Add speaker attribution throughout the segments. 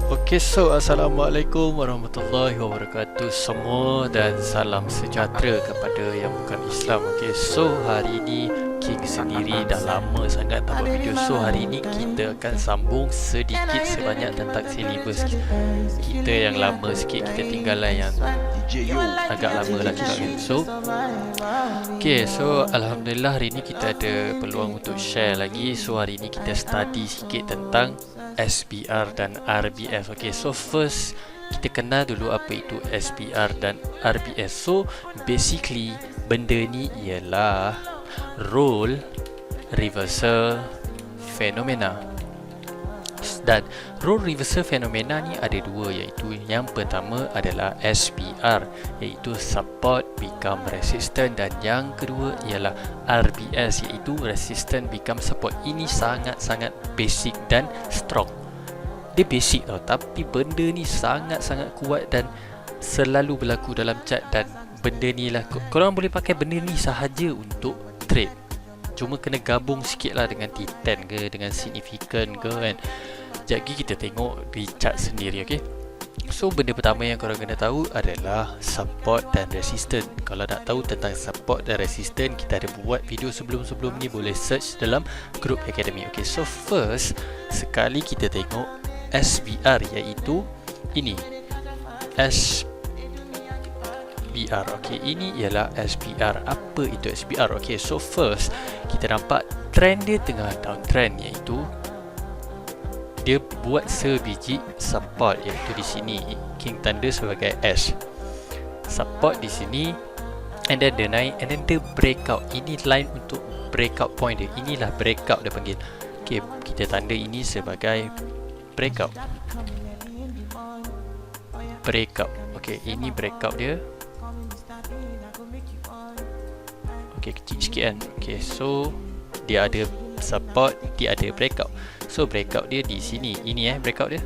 Speaker 1: Okay, so Assalamualaikum warahmatullahi wabarakatuh semua dan salam sejahtera kepada yang bukan Islam. Okay, so hari ini King sendiri dah lama sangat tak buat video. So hari ini kita akan sambung sedikit sebanyak tentang silibus kita yang lama sikit. Kita tinggalkan yang agak lama lah kita kan. So Alhamdulillah hari ini kita ada peluang untuk share lagi. So hari ini kita study sikit tentang SBR dan RBS. Okay, so first kita kenal dulu apa itu SBR dan RBS. So basically benda ni ialah role reversal phenomena. Dan role reversal phenomena ni ada dua, iaitu yang pertama adalah SBR, iaitu support become resistant, dan yang kedua ialah RBS, iaitu resistant become support. Ini sangat-sangat basic dan strong. Dia basic tau, tapi benda ni sangat-sangat kuat dan selalu berlaku dalam chart. Dan benda ni lah korang boleh pakai benda ni sahaja untuk trade. Cuma kena gabung sikit lah dengan T10 ke, dengan significant ke kan. Sekejap lagi kita tengok di chart sendiri. Okay, so benda pertama yang korang kena tahu adalah support dan resistance. Kalau nak tahu tentang support dan resistance, kita ada buat video sebelum-sebelum ni, boleh search dalam group academy. Okay, so first sekali kita tengok SBR, iaitu ini SBR. Okay, ini ialah SBR. Apa itu SBR? Okay, so first kita nampak trend dia tengah downtrend, iaitu dia buat sebiji support, iaitu di sini King tanda sebagai S support di sini, and then dia naik, and then dia breakout. Ini line untuk breakout point dia. Inilah breakout dia panggil. Okay, kita tanda ini sebagai breakout. Okay, ini breakout dia. Okay, kecil sikit kan. Okay, so dia ada support, dia ada breakout. So breakout dia di sini. Ini breakout dia.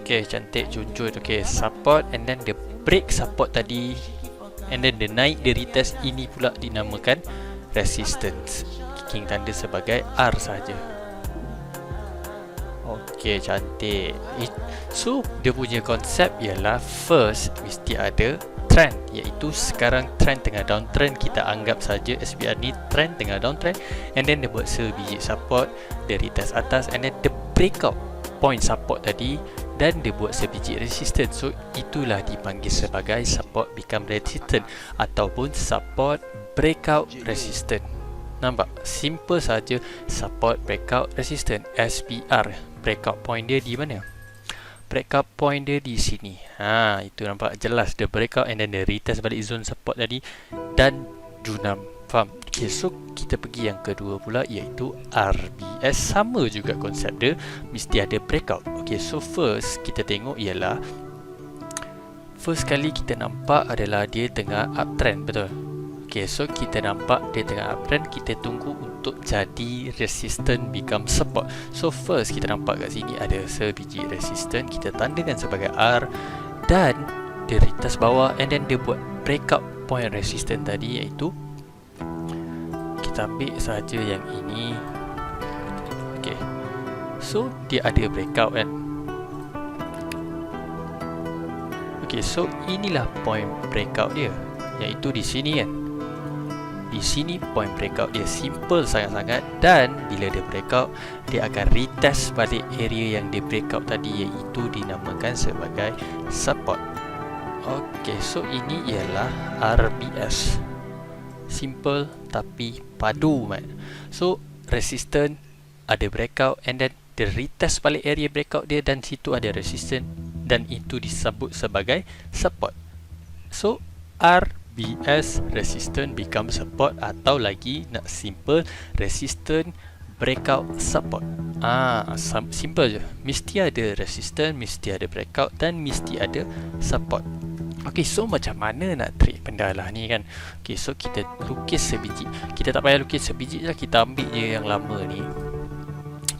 Speaker 1: Okay, cantik, jujur. Okay, support, and then dia break support tadi, and then dia naik, dia retest. Ini pula dinamakan resistance. King tanda sebagai R saja. Okay, cantik. So dia punya konsep ialah first mesti ada trend, iaitu sekarang trend tengah downtrend. Kita anggap saja SBR ni trend tengah downtrend, and then dia buat sebiji support, dia retest atas, and then dia breakout point support tadi, dan dia buat sebiji resistance. So itulah dipanggil sebagai support become resistant ataupun support breakout resistant. Nampak? Simple saja, support breakout resistant. SBR breakout point dia di mana? Breakout point dia di sini. Itu nampak jelas, dia breakout and then dia retest balik zone support tadi dan junam. Faham? Okay, so kita pergi yang kedua pula, iaitu RBS. Sama juga konsep dia, mesti ada breakout. Okay, so first kita tengok ialah first kali kita nampak adalah dia tengah uptrend, betul? Okay, so kita nampak dia tengah uptrend, kita tunggu untuk jadi resistant become support. So first kita nampak kat sini ada sebiji resistant, kita tandakan sebagai R, dan dia retest bawah, and then dia buat breakout point resistant tadi, iaitu kita ambil saja yang ini. Okay, so dia ada breakout kan. Okay, so inilah point breakout dia, iaitu di sini kan. Di sini point breakout dia, simple sangat-sangat. Dan bila dia breakout, dia akan retest balik area yang dia breakout tadi, iaitu dinamakan sebagai support. Okay, so ini ialah RBS. Simple tapi padu man. So resistant, ada breakout, and then dia retest balik area breakout dia, dan situ ada resistant, dan itu disebut sebagai support. So RBS, resistant become support, atau lagi nak simple, resistant breakout support. Simple je. Mesti ada resistant, mesti ada breakout, dan mesti ada support. Okay, so macam mana nak trade benda lah ni kan. Okay, so kita lukis sebiji. Kita tak payah lukis sebiji je, kita ambil je yang lama ni.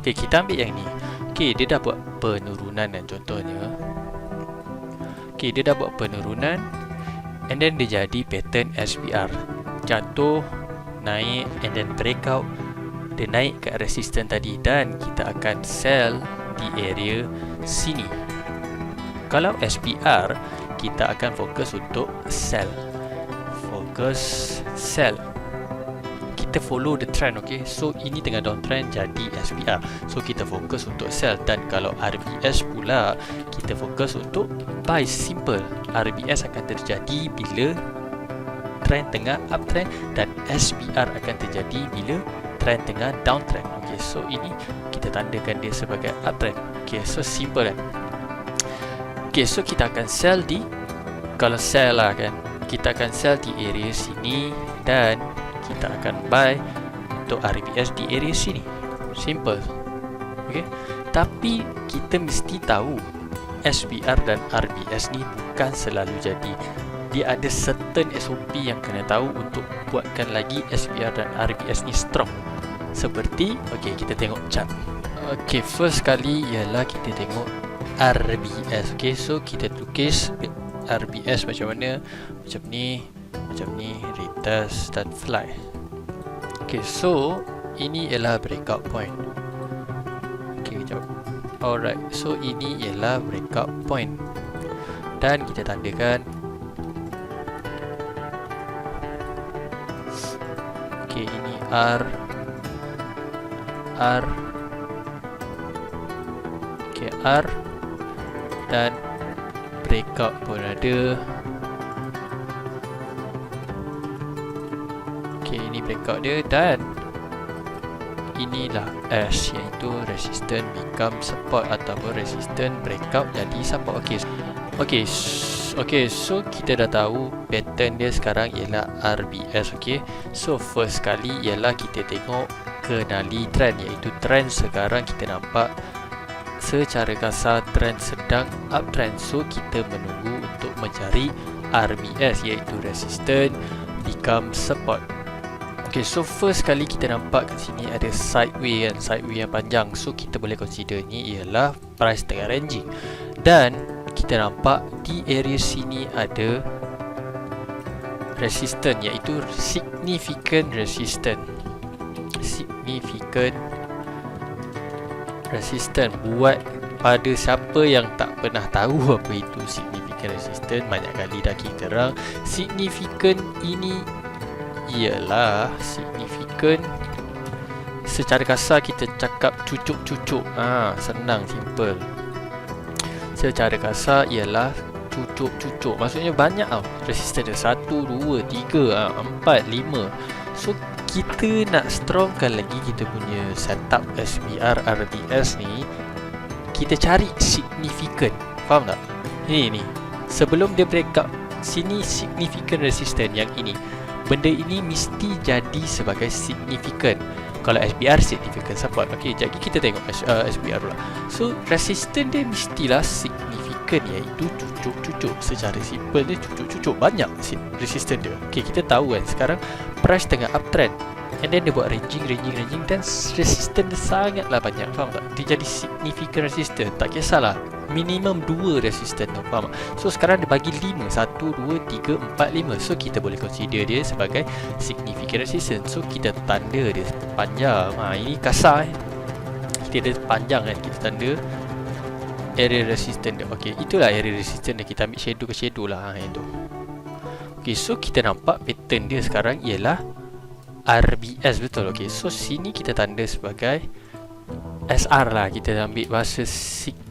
Speaker 1: Okay, kita ambil yang ni. Okay, dia dah buat penurunan kan, contohnya. Okay, dia dah buat penurunan, and then dia jadi pattern SBR, jatuh, naik, and then breakout, dia naik ke resistance tadi dan kita akan sell di area sini. Kalau SPR, kita akan fokus untuk sell. Fokus sell. Kita follow the trend, okay? So ini tengah downtrend jadi SPR. So kita fokus untuk sell. Dan kalau RBS pula, kita fokus untuk buy. Simple. RBS akan terjadi bila trend tengah uptrend dan SPR akan terjadi bila trend tengah downtrend. Okay, so ini kita tandakan dia sebagai uptrend. Okay, so simple kan. Okay, so kita akan sell di, kalau sell lah kan, kita akan sell di area sini dan kita akan buy untuk RBS di area sini. Simple. Okay, tapi kita mesti tahu SPR dan RBS ni bukan selalu jadi. Dia ada certain SOP yang kena tahu untuk buatkan lagi SPR dan RBS ni strong. Seperti, okay, kita tengok chart. Okay, first kali ialah kita tengok RBS. Okay, so kita tukis RBS macam mana, macam ni, retest dan fly. Okay, so ini ialah breakout point. Okay, kejap. Alright, so ini ialah breakout point dan kita tandakan. Okay, ini R. Okay, R dan breakout pun ada. Okay, ini breakout dia dan inilah S, iaitu resistance become support ataupun resistance breakout jadi support. Okay, so kita dah tahu pattern dia sekarang ialah RBS. Okay, so first kali ialah kita tengok kenali trend, iaitu trend sekarang kita nampak secara kasar trend sedang uptrend. So kita menunggu untuk mencari RBS, iaitu resistance become support. Okay, so first kali kita nampak kat sini ada sideway kan, sideway yang panjang. So kita boleh consider ni ialah price tengah ranging. Dan kita nampak di area sini ada resistance, iaitu significant resistance. Significant resistance buat pada siapa yang tak pernah tahu apa itu significant resistance, banyak kali dah kita terang. Significant ini ialah significant, secara kasar kita cakap cucuk-cucuk. Senang, simple. Secara kasar ialah cucuk-cucuk. Maksudnya banyak tau resistor dia. 1, 2, 3, 4, 5. So kita nak strongkan lagi kita punya setup SPR RBS ni, kita cari significant. Faham tak? Ini sebelum dia breakout sini, significant resistance yang ini, benda ini mesti jadi sebagai significant. Kalau SPR significant support. Okey, jadi kita tengok SPR pula. So resistance dia mestilah significant, iaitu cucuk-cucuk. Secara simple dia cucuk-cucuk, banyak resistance dia. Okey, kita tahu kan sekarang price tengah uptrend, and then dia buat ranging dan resistance dia sangatlah banyak. Faham tak? Dia jadi significant resistance. Tak kisahlah, minimum 2 resistance tu. Faham tak? So sekarang dia bagi 5, 1, 2, 3, 4, 5. So kita boleh consider dia sebagai significant resistance. So kita tanda dia panjang. Ini kasar kita dia panjang kan, kita tanda area resistance dia. Okey, itulah area resistance dia. Kita ambil shadow ke shadow lah itu. Okey, so kita nampak pattern dia sekarang ialah RBS, betul. Okey, so sini kita tanda sebagai SR lah. Kita ambil bahasa significant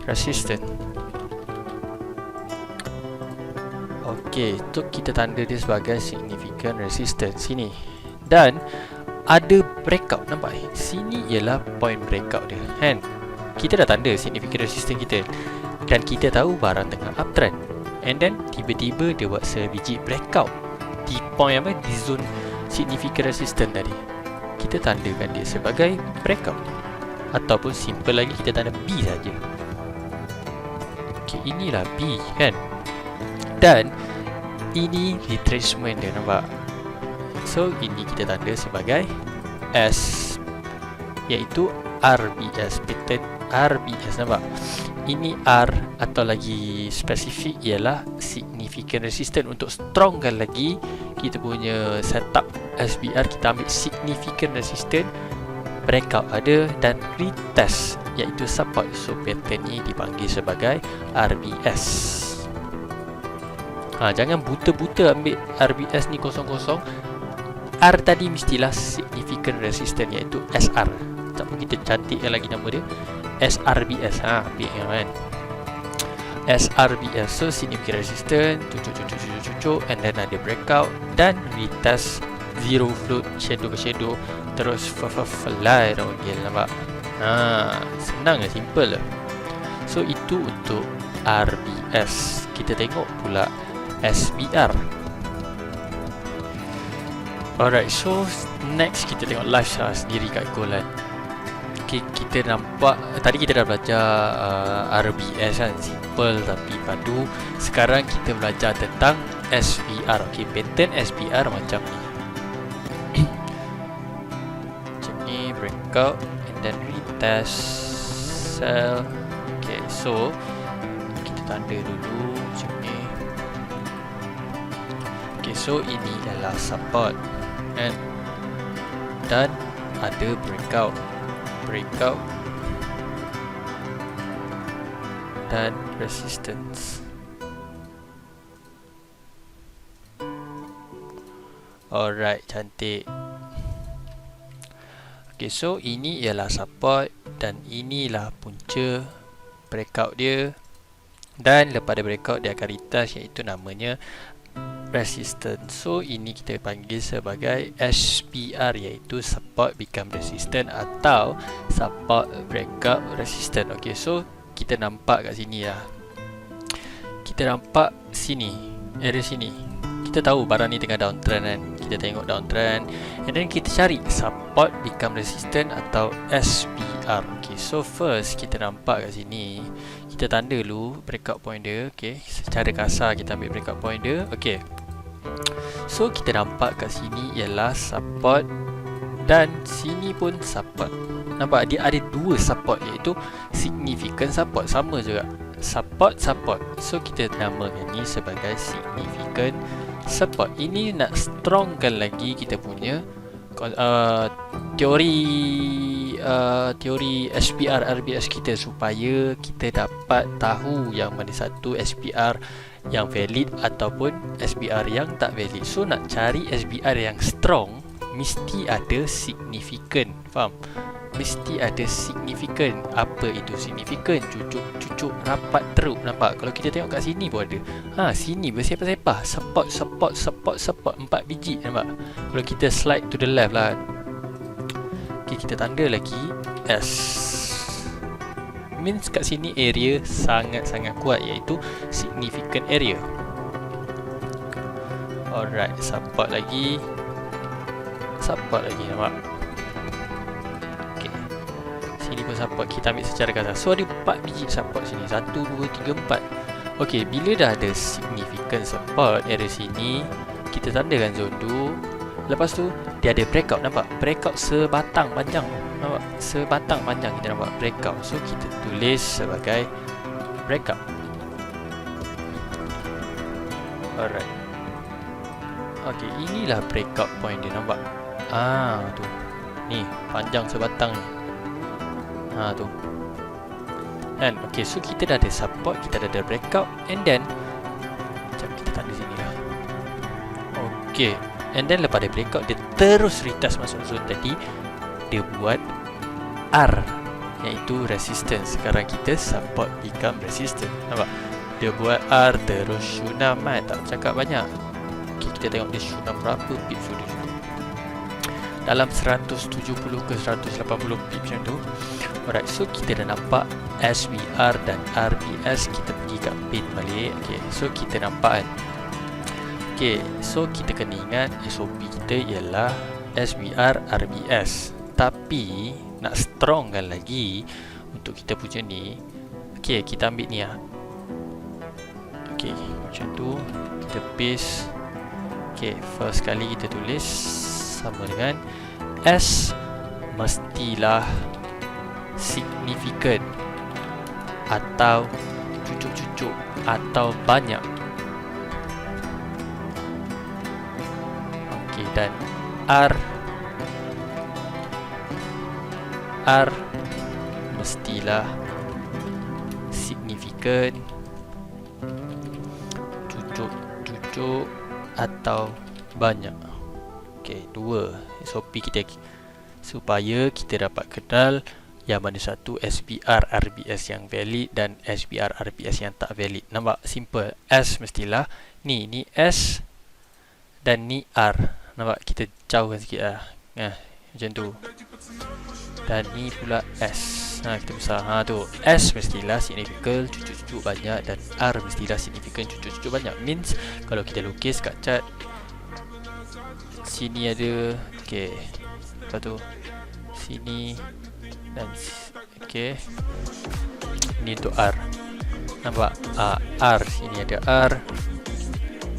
Speaker 1: resistance. Okey, tu kita tanda dia sebagai significant resistance sini. Dan ada breakout, nampak sini ialah point breakout dia kan. Kita dah tanda significant resistance kita dan kita tahu barang tengah uptrend, and then tiba-tiba dia buat sebiji breakout di point apa, di zone significant resistance tadi. Kita tandakan dia sebagai breakout, ataupun simple lagi kita tanda B saja. Okey, inilah B kan. Dan ini retracement dia, nampak. So ini kita tanda sebagai S, iaitu RBS, pattern RBS, nampak. Ini R, atau lagi spesifik ialah significant resistance, untuk strongkan lagi kita punya setup SBR, kita ambil significant resistance, breakout ada, dan retest iaitu support. So pattern ni dipanggil sebagai RBS. Jangan buta-buta ambil RBS ni kosong-kosong. R tadi mestilah significant resistance iaitu SR. Tak pun kita cantikkan lagi nama dia, SRBS. Ambil kan, SRBS. So significant resistance, cucuk, and then ada breakout dan retest zero float, shadow ke shadow, terus fly downhill. Nampak? Senang lah, simple lah. So itu untuk RBS. Kita tengok pula SBR. Alright, so next kita tengok live sendiri kat Golan. Okay, kita nampak tadi kita dah belajar RBS kan, simple tapi padu. Sekarang kita belajar tentang SBR. Okay, pattern SBR macam ni. Macam ni, breakout and then retest, sell. Okay, so kita tanda dulu macam ni. Okay, so ini adalah support kan, dan ada breakout dan resistance. Alright, cantik. Okay, so ini ialah support dan inilah punca breakout dia, dan lepas ada breakout dia akan retest iaitu namanya resistance. So ini kita panggil sebagai SBR iaitu support become resistance atau support breakout resistance. Okay, so kita nampak kat sini lah. Kita nampak sini, area sini. Kita tahu barang ni tengah downtrend kan. Kita tengok downtrend and then kita cari support become resistance atau SBR. Okay, so first kita nampak kat sini, kita tanda dulu breakout point dia. Okay, secara kasar kita ambil breakout point dia. Okay, so kita nampak kat sini ialah support dan sini pun support. Nampak dia ada dua support iaitu significant support, sama juga support. So kita namakan ni sebagai significant support. Ini nak strongkan lagi kita punya teori SBR RBS kita supaya kita dapat tahu yang mana satu SBR yang valid ataupun SBR yang tak valid. So nak cari SBR yang strong mesti ada significant. Faham? Mesti ada significant. Apa itu significant? Cucuk rapat teruk. Nampak? Kalau kita tengok kat sini pun ada. Sini bersepah-sepah. Support 4 biji. Nampak? Kalau kita slide to the left lah. Okay, kita tanda lagi S. Means kat sini area sangat-sangat kuat iaitu significant area. Alright, support lagi. Nampak? Sini pun support, kita ambil secara kasar. So ada 4 biji support sini, 1, 2, 3, 4. Ok, bila dah ada significant support area sini, kita tandakan zone 2. Lepas tu dia ada breakout. Nampak? Breakout sebatang panjang. Nampak? Sebatang panjang kita nampak breakout. So kita tulis sebagai breakout. Alright. Ok, inilah breakout point dia. Nampak? Tu ni, panjang sebatang ni. Tu kan. Okay, so kita dah ada support, kita dah ada breakout, and then macam kita tanda sini lah. Okay, and then lepas ada breakout dia terus retest masuk zone tadi. Dia buat R iaitu resistance. Sekarang kita support become resistance. Nampak? Dia buat R terus shunam kan. Tak cakap banyak. Okay, kita tengok dia shunam berapa pips sudah. Dalam 170 ke 180 pips macam tu. Alright, so kita dah nampak SBR dan RBS. Kita pergi kat pin balik. Okay, so kita nampak kan. Okay, so kita kena ingat SOP kita ialah SBR RBS. Tapi nak strongkan lagi untuk kita punya ni. Okay, kita ambil ni lah. Okay, macam tu. Kita paste. Okay, first kali kita tulis sama dengan S mestilah significant atau cucuk-cucuk atau banyak. dan R mestilah signifikan, cucuk atau banyak. Okey, 2 SOP kita supaya kita dapat kenal yang mana satu SBR RBS yang valid dan SBR RBS yang tak valid. Nampak? Simple. S mestilah ni S dan ni R. Nampak? Kita jauhkan sikit lah. Macam tu. Dan ni pula S. Kita besar. Tu. S mestilah signifikan, cucuk-cucuk banyak, dan R mestilah signifikan, cucuk-cucuk banyak. Means kalau kita lukis kat chart, sini ada, okey. Lepas tu sini dan okey. Ni untuk R. Nampak? R sini ada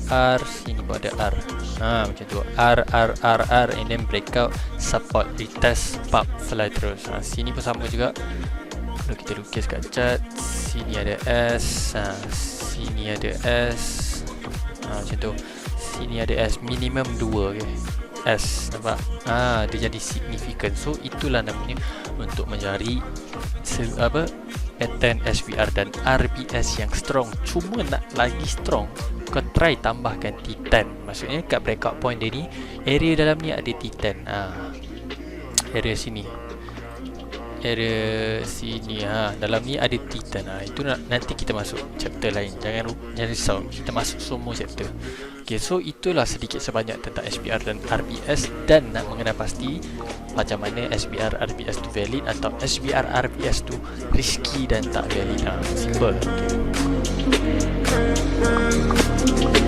Speaker 1: R, sini pun ada R. Macam tu. R and then breakout, support, retest, pump, fly terus. Sini pun sama juga. Kalau kita lukis kat chart, sini ada S, sini ada S. Macam tu. Sini ada S, minimum 2, okey. S, nampak? Dia jadi signifikan. So itulah namanya untuk mencari pattern SBR dan RBS yang strong. Cuma nak lagi strong, kau try tambahkan T10. Maksudnya kat breakout point dia ni, area dalam ni ada T10. Area sini, dalam ni ada T10. Itu nanti kita masuk chapter lain. Jangan risau, kita masuk semua chapter. Okay, so itulah sedikit sebanyak tentang SBR dan RBS, dan nak mengenal pasti macam mana SBR RBS tu valid atau SBR RBS tu risky dan tak valid. Simple. Okay.